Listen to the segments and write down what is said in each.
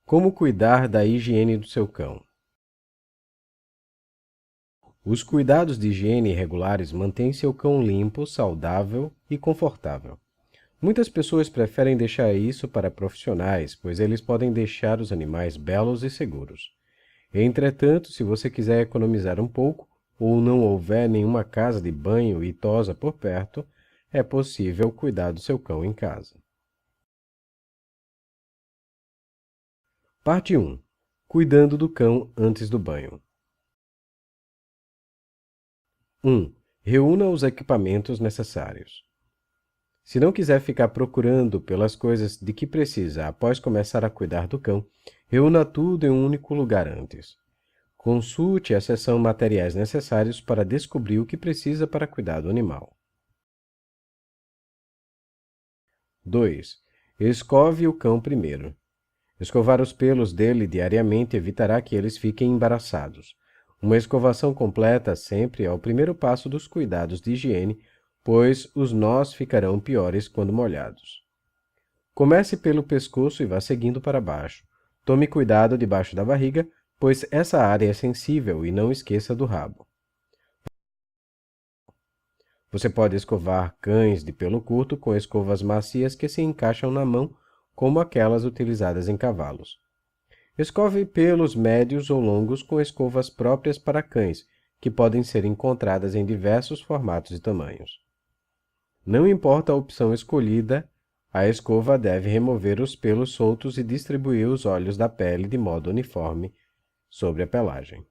Como cuidar da higiene do seu cão? Os cuidados de higiene regulares mantêm seu cão limpo, saudável e confortável. Muitas pessoas preferem deixar isso para profissionais, pois eles podem deixar os animais belos e seguros. Entretanto, se você quiser economizar um pouco, ou não houver nenhuma casa de banho e tosa por perto, é possível cuidar do seu cão em casa. Parte 1. Cuidando do cão antes do banho. 1. Reúna os equipamentos necessários. Se não quiser ficar procurando pelas coisas de que precisa após começar a cuidar do cão, reúna tudo em um único lugar antes. Consulte a seção Materiais necessários para descobrir o que precisa para cuidar do animal. 2. Escove o cão primeiro. Escovar os pelos dele diariamente evitará que eles fiquem embaraçados. Uma escovação completa sempre é o primeiro passo dos cuidados de higiene, pois os nós ficarão piores quando molhados. Comece pelo pescoço e vá seguindo para baixo. Tome cuidado debaixo da barriga, pois essa área é sensível, e não esqueça do rabo. Você pode escovar cães de pelo curto com escovas macias que se encaixam na mão, como aquelas utilizadas em cavalos. Escove pelos médios ou longos com escovas próprias para cães, que podem ser encontradas em diversos formatos e tamanhos. Não importa a opção escolhida, a escova deve remover os pelos soltos e distribuir os óleos da pele de modo uniforme sobre a pelagem.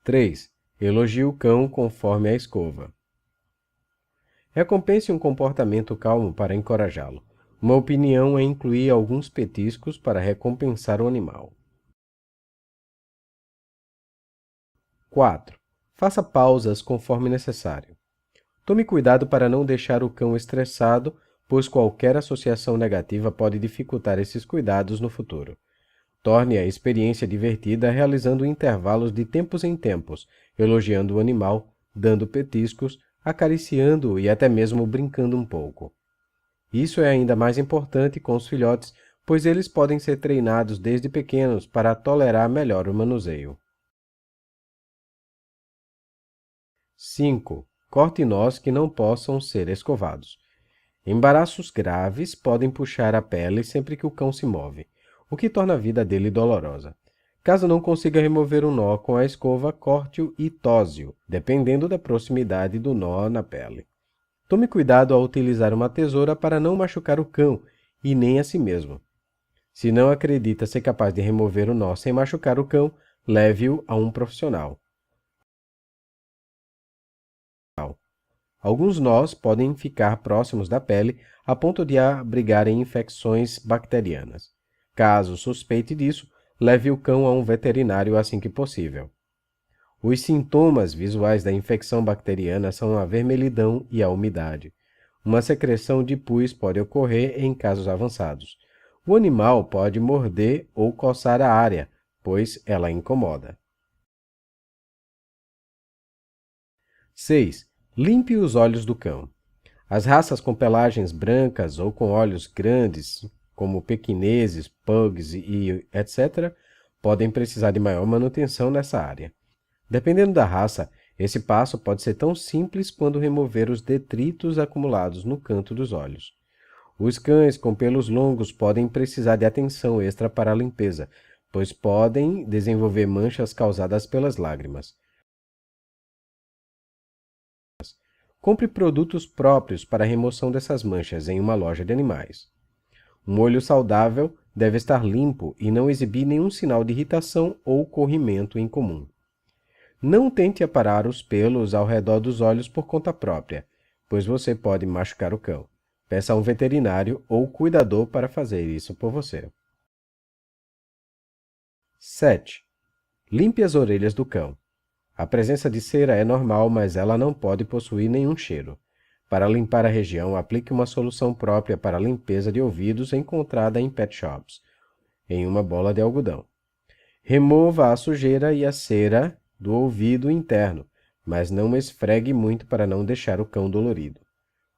3. Elogie o cão conforme a escova. Recompense um comportamento calmo para encorajá-lo. Uma opinião é incluir alguns petiscos para recompensar o animal. 4. Faça pausas conforme necessário. Tome cuidado para não deixar o cão estressado, pois qualquer associação negativa pode dificultar esses cuidados no futuro. Torne a experiência divertida realizando intervalos de tempos em tempos, elogiando o animal, dando petiscos, acariciando-o e até mesmo brincando um pouco. Isso é ainda mais importante com os filhotes, pois eles podem ser treinados desde pequenos para tolerar melhor o manuseio. 5. Corte nós que não possam ser escovados. Embaraços graves podem puxar a pele sempre que o cão se move, o que torna a vida dele dolorosa. Caso não consiga remover um nó com a escova, corte-o e tose-o, dependendo da proximidade do nó na pele. Tome cuidado ao utilizar uma tesoura para não machucar o cão e nem a si mesmo. Se não acredita ser capaz de remover o nó sem machucar o cão, leve-o a um profissional. Alguns nós podem ficar próximos da pele a ponto de abrigarem infecções bacterianas. Caso suspeite disso, leve o cão a um veterinário assim que possível. Os sintomas visuais da infecção bacteriana são a vermelhidão e a umidade. Uma secreção de pus pode ocorrer em casos avançados. O animal pode morder ou coçar a área, pois ela incomoda. 6. Limpe os olhos do cão. As raças com pelagens brancas ou com olhos grandes, como pequineses, pugs e etc., podem precisar de maior manutenção nessa área. Dependendo da raça, esse passo pode ser tão simples quanto remover os detritos acumulados no canto dos olhos. Os cães com pelos longos podem precisar de atenção extra para a limpeza, pois podem desenvolver manchas causadas pelas lágrimas. Compre produtos próprios para a remoção dessas manchas em uma loja de animais. Um olho saudável deve estar limpo e não exibir nenhum sinal de irritação ou corrimento incomum. Não tente aparar os pelos ao redor dos olhos por conta própria, pois você pode machucar o cão. Peça a um veterinário ou cuidador para fazer isso por você. 7. Limpe as orelhas do cão. A presença de cera é normal, mas ela não pode possuir nenhum cheiro. Para limpar a região, aplique uma solução própria para a limpeza de ouvidos encontrada em pet shops, em uma bola de algodão. Remova a sujeira e a cera do ouvido interno, mas não esfregue muito para não deixar o cão dolorido.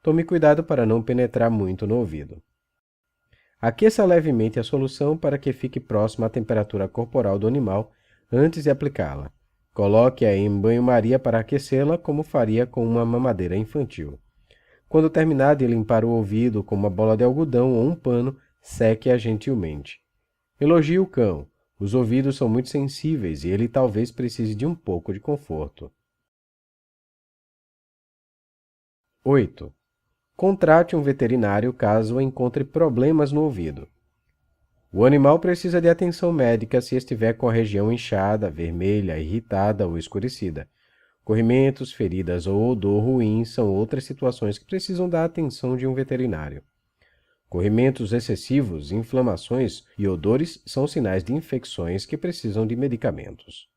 Tome cuidado para não penetrar muito no ouvido. Aqueça levemente a solução para que fique próxima à temperatura corporal do animal antes de aplicá-la. Coloque-a em banho-maria para aquecê-la, como faria com uma mamadeira infantil. Quando terminar de limpar o ouvido com uma bola de algodão ou um pano, seque-a gentilmente. Elogie o cão. Os ouvidos são muito sensíveis e ele talvez precise de um pouco de conforto. 8. Contrate um veterinário caso encontre problemas no ouvido. O animal precisa de atenção médica se estiver com a região inchada, vermelha, irritada ou escurecida. Corrimentos, feridas ou odor ruim são outras situações que precisam da atenção de um veterinário. Corrimentos excessivos, inflamações e odores são sinais de infecções que precisam de medicamentos.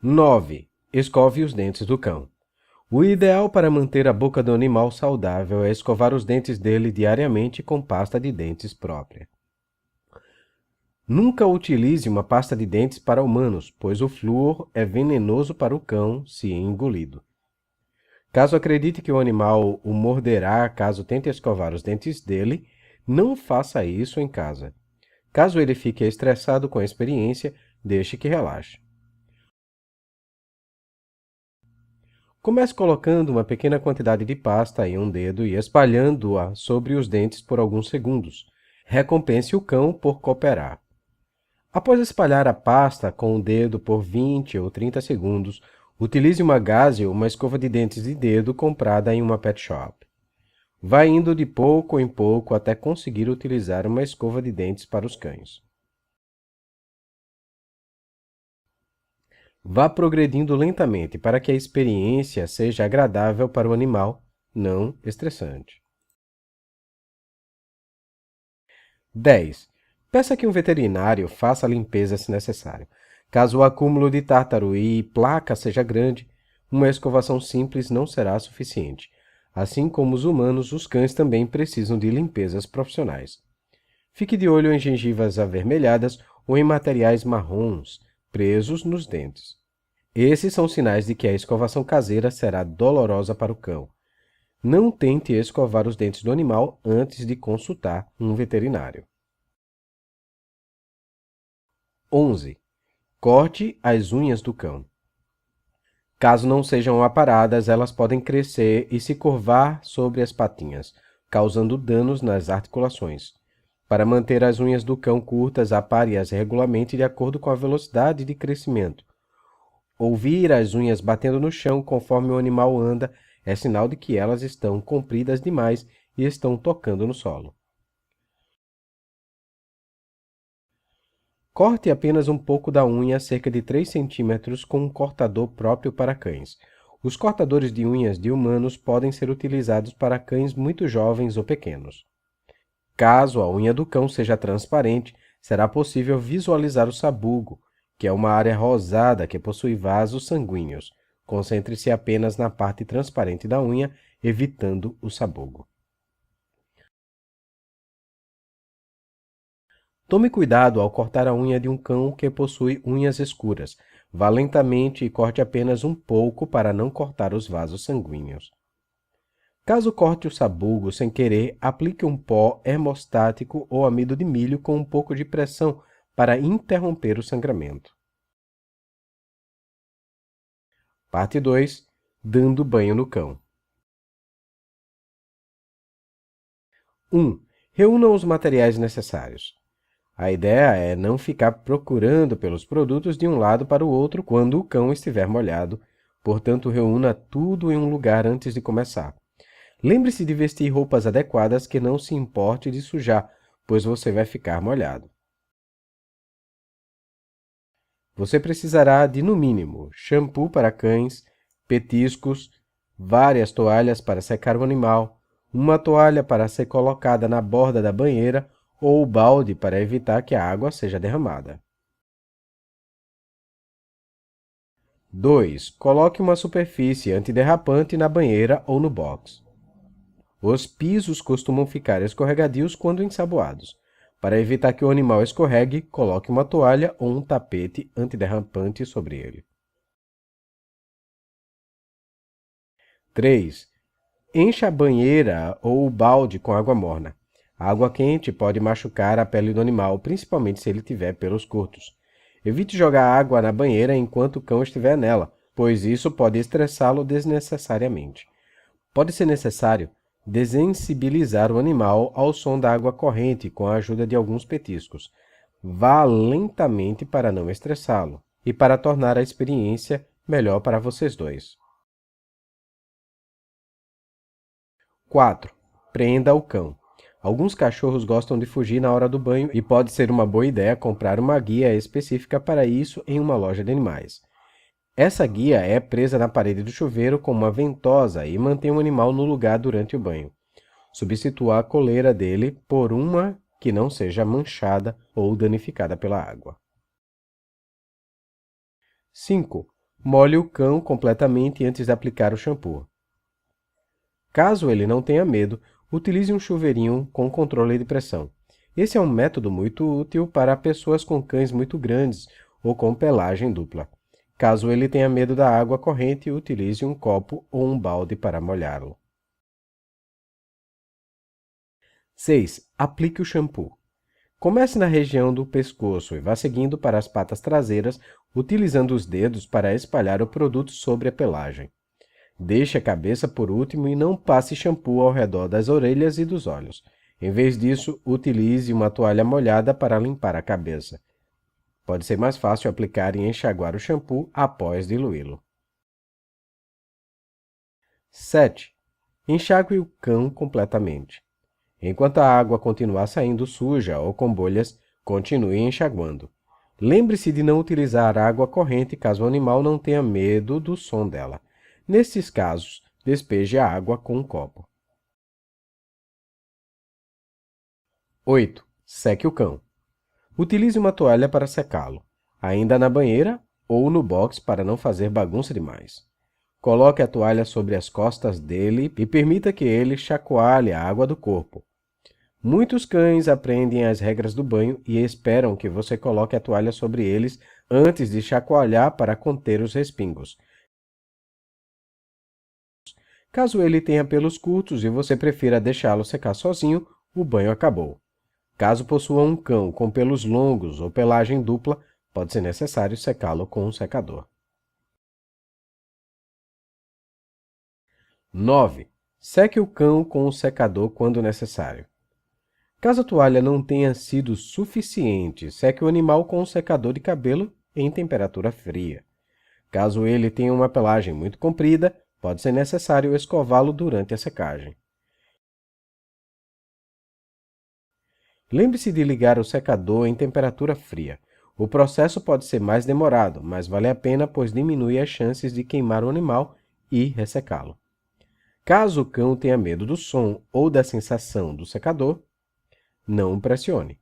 9. Escove os dentes do cão. O ideal para manter a boca do animal saudável é escovar os dentes dele diariamente com pasta de dentes própria. Nunca utilize uma pasta de dentes para humanos, pois o flúor é venenoso para o cão se engolido. Caso acredite que o animal o morderá caso tente escovar os dentes dele, não faça isso em casa. Caso ele fique estressado com a experiência, deixe que relaxe. Comece colocando uma pequena quantidade de pasta em um dedo e espalhando-a sobre os dentes por alguns segundos. Recompense o cão por cooperar. Após espalhar a pasta com o dedo por 20 ou 30 segundos, utilize uma gaze ou uma escova de dentes de dedo comprada em uma pet shop. Vá indo de pouco em pouco até conseguir utilizar uma escova de dentes para os cães. Vá progredindo lentamente para que a experiência seja agradável para o animal, não estressante. 10. Peça que um veterinário faça a limpeza se necessário. Caso o acúmulo de tártaro e placa seja grande, uma escovação simples não será suficiente. Assim como os humanos, os cães também precisam de limpezas profissionais. Fique de olho em gengivas avermelhadas ou em materiais marrons presos nos dentes. Esses são sinais de que a escovação caseira será dolorosa para o cão. Não tente escovar os dentes do animal antes de consultar um veterinário. 11. Corte as unhas do cão. Caso não sejam aparadas, elas podem crescer e se curvar sobre as patinhas, causando danos nas articulações. Para manter as unhas do cão curtas, apare-as regularmente de acordo com a velocidade de crescimento. Ouvir as unhas batendo no chão conforme o animal anda é sinal de que elas estão compridas demais e estão tocando no solo. Corte apenas um pouco da unha, cerca de 3 centímetros, com um cortador próprio para cães. Os cortadores de unhas de humanos podem ser utilizados para cães muito jovens ou pequenos. Caso a unha do cão seja transparente, será possível visualizar o sabugo, que é uma área rosada que possui vasos sanguíneos. Concentre-se apenas na parte transparente da unha, evitando o sabugo. Tome cuidado ao cortar a unha de um cão que possui unhas escuras. Vá lentamente e corte apenas um pouco para não cortar os vasos sanguíneos. Caso corte o sabugo sem querer, aplique um pó hemostático ou amido de milho com um pouco de pressão para interromper o sangramento. Parte 2. Dando banho no cão. 1. Reúna os materiais necessários. A ideia é não ficar procurando pelos produtos de um lado para o outro quando o cão estiver molhado, portanto, reúna tudo em um lugar antes de começar. Lembre-se de vestir roupas adequadas que não se importe de sujar, pois você vai ficar molhado. Você precisará de, no mínimo, shampoo para cães, petiscos, várias toalhas para secar o animal, uma toalha para ser colocada na borda da banheira ou balde para evitar que a água seja derramada. 2. Coloque uma superfície antiderrapante na banheira ou no box. Os pisos costumam ficar escorregadios quando ensaboados. Para evitar que o animal escorregue, coloque uma toalha ou um tapete antiderrapante sobre ele. 3. Encha a banheira ou o balde com água morna. A água quente pode machucar a pele do animal, principalmente se ele tiver pelos curtos. Evite jogar água na banheira enquanto o cão estiver nela, pois isso pode estressá-lo desnecessariamente. Pode ser necessário desensibilizar o animal ao som da água corrente com a ajuda de alguns petiscos. Vá lentamente para não estressá-lo e para tornar a experiência melhor para vocês dois. 4. Prenda o cão. Alguns cachorros gostam de fugir na hora do banho e pode ser uma boa ideia comprar uma guia específica para isso em uma loja de animais. Essa guia é presa na parede do chuveiro com uma ventosa e mantém o animal no lugar durante o banho. Substitua a coleira dele por uma que não seja manchada ou danificada pela água. 5. Molhe o cão completamente antes de aplicar o shampoo. Caso ele não tenha medo, utilize um chuveirinho com controle de pressão. Esse é um método muito útil para pessoas com cães muito grandes ou com pelagem dupla. Caso ele tenha medo da água corrente, utilize um copo ou um balde para molhá-lo. 6. Aplique o shampoo. Comece na região do pescoço e vá seguindo para as patas traseiras, utilizando os dedos para espalhar o produto sobre a pelagem. Deixe a cabeça por último e não passe shampoo ao redor das orelhas e dos olhos. Em vez disso, utilize uma toalha molhada para limpar a cabeça. Pode ser mais fácil aplicar e enxaguar o shampoo após diluí-lo. 7. Enxague o cão completamente. Enquanto a água continuar saindo suja ou com bolhas, continue enxaguando. Lembre-se de não utilizar água corrente caso o animal não tenha medo do som dela. Nestes casos, despeje a água com um copo. 8. Seque o cão. Utilize uma toalha para secá-lo, ainda na banheira ou no box para não fazer bagunça demais. Coloque a toalha sobre as costas dele e permita que ele chacoalhe a água do corpo. Muitos cães aprendem as regras do banho e esperam que você coloque a toalha sobre eles antes de chacoalhar para conter os respingos. Caso ele tenha pelos curtos e você prefira deixá-lo secar sozinho, o banho acabou. Caso possua um cão com pelos longos ou pelagem dupla, pode ser necessário secá-lo com um secador. 9. Seque o cão com o secador quando necessário. Caso a toalha não tenha sido suficiente, seque o animal com um secador de cabelo em temperatura fria. Caso ele tenha uma pelagem muito comprida, pode ser necessário escová-lo durante a secagem. Lembre-se de ligar o secador em temperatura fria. O processo pode ser mais demorado, mas vale a pena pois diminui as chances de queimar o animal e ressecá-lo. Caso o cão tenha medo do som ou da sensação do secador, não o pressione.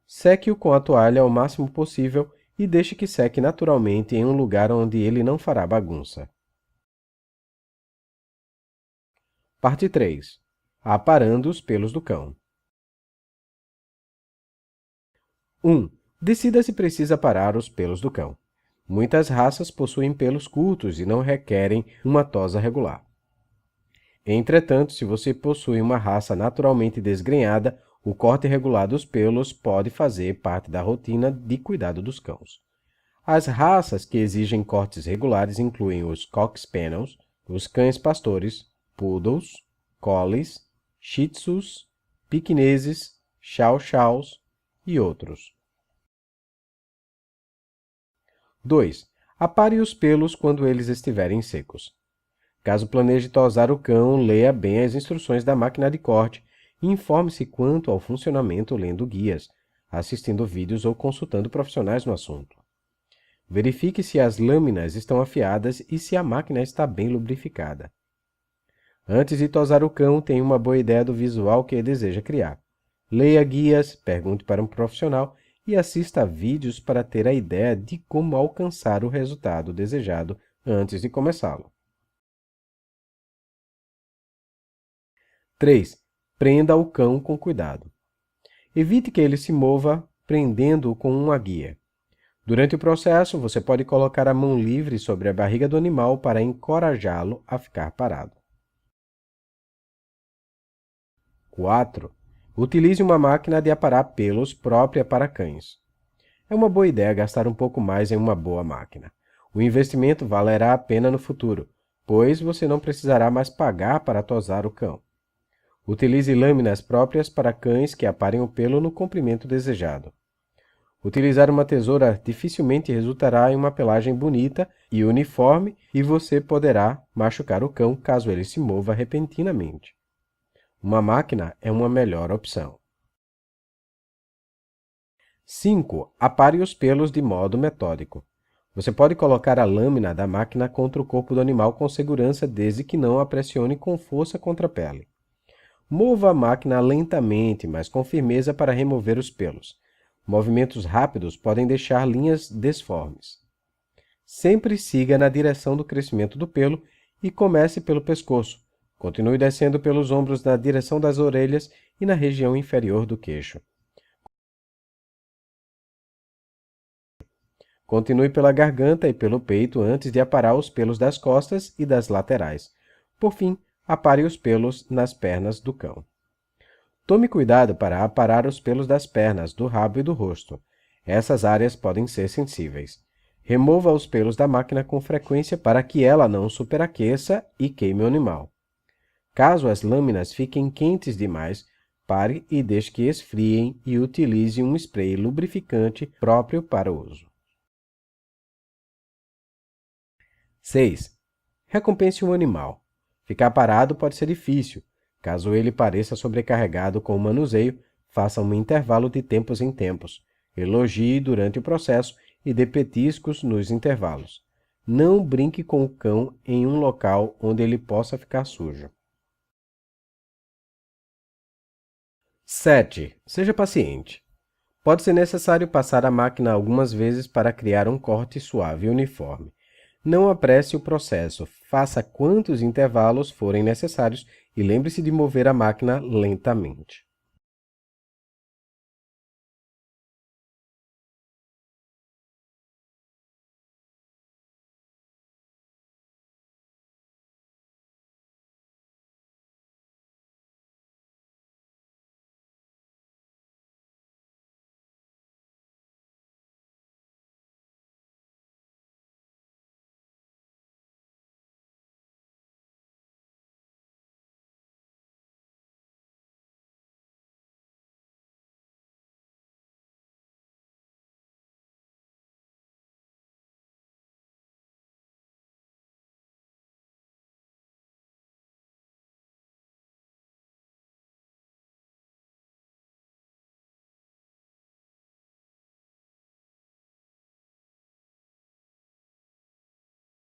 Seque-o com a toalha o máximo possível e deixe que seque naturalmente em um lugar onde ele não fará bagunça. Parte 3. Aparando os pelos do cão. 1. Decida se precisa parar os pelos do cão. Muitas raças possuem pelos curtos e não requerem uma tosa regular. Entretanto, se você possui uma raça naturalmente desgrenhada, o corte regular dos pelos pode fazer parte da rotina de cuidado dos cães. As raças que exigem cortes regulares incluem os Cocker Spaniels, os cães pastores, Poodles, Collies, Shih Tzus, Pequineses, Chow Chows e outros. 2. Apare os pelos quando eles estiverem secos. Caso planeje tosar o cão, leia bem as instruções da máquina de corte e informe-se quanto ao funcionamento lendo guias, assistindo vídeos ou consultando profissionais no assunto. Verifique se as lâminas estão afiadas e se a máquina está bem lubrificada. Antes de tosar o cão, tenha uma boa ideia do visual que deseja criar. Leia guias, pergunte para um profissional e assista a vídeos para ter a ideia de como alcançar o resultado desejado antes de começá-lo. 3. Prenda o cão com cuidado. Evite que ele se mova prendendo-o com uma guia. Durante o processo, você pode colocar a mão livre sobre a barriga do animal para encorajá-lo a ficar parado. 4. Utilize uma máquina de aparar pelos própria para cães. É uma boa ideia gastar um pouco mais em uma boa máquina. O investimento valerá a pena no futuro, pois você não precisará mais pagar para tosar o cão. Utilize lâminas próprias para cães que aparem o pelo no comprimento desejado. Utilizar uma tesoura dificilmente resultará em uma pelagem bonita e uniforme e você poderá machucar o cão caso ele se mova repentinamente. Uma máquina é uma melhor opção. 5. Apare os pelos de modo metódico. Você pode colocar a lâmina da máquina contra o corpo do animal com segurança desde que não a pressione com força contra a pele. Mova a máquina lentamente, mas com firmeza para remover os pelos. Movimentos rápidos podem deixar linhas desformes. Sempre siga na direção do crescimento do pelo e comece pelo pescoço. Continue descendo pelos ombros na direção das orelhas e na região inferior do queixo. Continue pela garganta e pelo peito antes de aparar os pelos das costas e das laterais. Por fim, apare os pelos nas pernas do cão. Tome cuidado para aparar os pelos das pernas, do rabo e do rosto. Essas áreas podem ser sensíveis. Remova os pelos da máquina com frequência para que ela não superaqueça e queime o animal. Caso as lâminas fiquem quentes demais, pare e deixe que esfriem e utilize um spray lubrificante próprio para o uso. 6. Recompense o animal. Ficar parado pode ser difícil. Caso ele pareça sobrecarregado com o manuseio, faça um intervalo de tempos em tempos. Elogie durante o processo e dê petiscos nos intervalos. Não brinque com o cão em um local onde ele possa ficar sujo. 7. Seja paciente. Pode ser necessário passar a máquina algumas vezes para criar um corte suave e uniforme. Não apresse o processo, faça quantos intervalos forem necessários e lembre-se de mover a máquina lentamente.